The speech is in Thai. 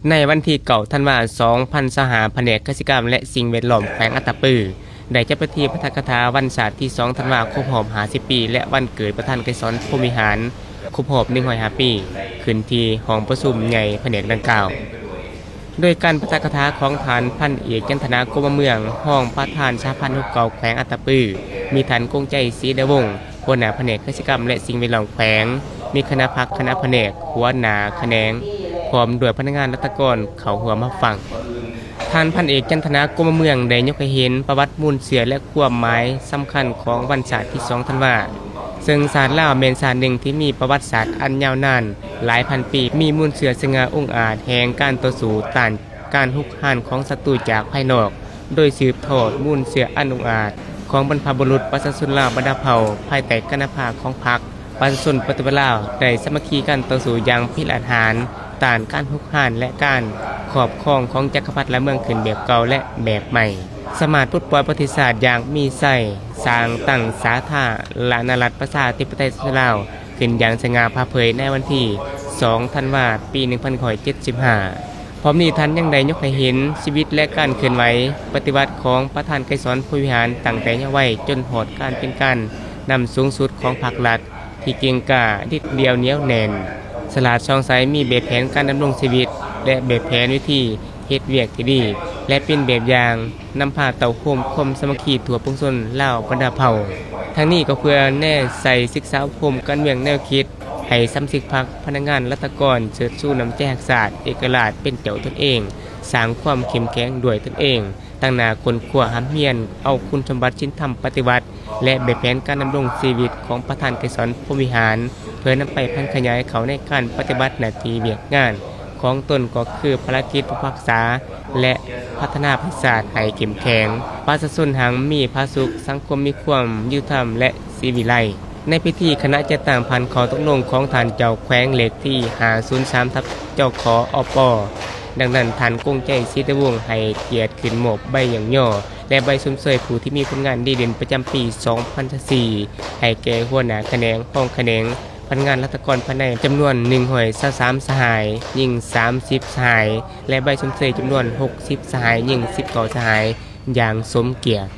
ในวันที่9 ธันวาคม 2000 สหแผนกกสิกรรมและสิ่งแวดล้อมแขวงอัตตปือได้จัดพิธีปาฐกถาวันศาสตร์ที่ 2 ธันวาคม ครบรอบ50 ปีและวันเกิดประธานไกรสอนพรหมวิหารครบรอบ105 ปีขึ้นที่ห้องประชุมใหญ่แผนกดังกล่าวโดยการปาฐกถาของฐานพันเอกจันทนากรมเมืองห้องประธานสหพันธ์หุบเก่าแขวงอัตตปือมีฐานกงใจศรีดาวงศ์หัวหน้าแผนกกสิกรรมและสิ่งแวดล้อมแขวงมีคณะพักคณะแผนกหัวหน้าแขนงพร้อมด้วยพนักงานรัฐกรเขาหัวมาฟังท่านพันเอกจันทนากรมเมืองได้ยกให้เห็นประวัติมูลเสือและความหมายสำคัญของวันศาสตร์ที่ 2 ธันวาคมซึ่งศาสตร์ลาวเป็นศาสตร์หนึ่งที่มีประวัติศาสตร์อันยาวนานหลายพันปีมีมูลเสือสง่าองอาจแห่งการต่อสู้ต้านการฮุกห้านของศัตรูจากภายนอกโดยสืบทอดมูลเสืออันองอาจของบรรพบุรุษประชาชนลาวบรรดาเผ่าภายใต้การนำพาของพรรคประชาชนปฏิบัติลาวได้สามัคคีกันต่อสู้อย่างพิรหาญต้านการฮุกห้านและการครอบครองของจักรพรรดิและเมืองขึ้นแบบเก่าและแบบใหม่สามารถปลดปล่อยประวัติศาสตร์อย่างมีไส้สร้างตั้งสาธารณรัฐประชาธิปไตยลาวขึ้นอย่างสง่าผ่าเผยในวันที่ 2 ธันวาคม ปี 1975พร้อมนี้ท่านยังได้ยกให้เห็นชีวิตและการเคลื่อนไหวปฏิวัติของประธานไกรสอนพรหมวิหารตั้งแต่เยาว์วัยจนหอดการเป็นการนำสูงสุดของพรรครัฐที่เก่งกล้าดิดเดียวเหนียวแน่นสลาดช่องไซมีแบบแผนการดำรงชีวิตและแบบแผนวิธีเฮ็ดเวียกที่ดีและเป็นแบบอย่างนำพาเต่าโคมคมสมัคคีทั่วปวงชนลาวบรรดาเผ่าทั้งนี้ก็เพื่อแน่ใส่ศึกษาอบรมการเมืองแนวคิดให้สำสิกพักพนักงานรัฐกรเชิดสู้น้ำแจกศาสตร์เอกราชเป็นเจ้าตนเองสร้างความเข้มแข็งด้วยตนเองตั้งหน้าคนขว้าห้ำเฮียนเอาคุณสมบัติชิ้นธรรมปฏิวัติและแบบแผนการดำรงชีวิตของประธานไกรสอนพรหมวิหารเพื่อนำไปพัฒนาขยายเขาในการปฏิบัติหน้าที่เวียกงานของตนก็คือภารกิจผู้รักษาและพัฒนาประชาชนให้เข้มแข็งประชาชนหังมีผาสุขสังคมมีความยุติธรรมและศิวิไลในพิธีคณะจัดตั้งพันขอตกลงของฐานเจ้าแขวงเหล็กที่503ทับเจ้าขออปดังนั้นฐานกงใจศรีดาวงศ์ให้เกียรติขึ้นหมอบใบอย่างย่อและใบสมเสยผู้ที่มีผลงานดีเด่นประจำปี 2004ให้แก่หัวหน้าแขนงห้องแขนงพนักงานรัฐกรภายในจำนวน123สหายยิง30สหายและใบสมเสยจำนวน60สหายยิง19สหายอย่างสมเกียรติ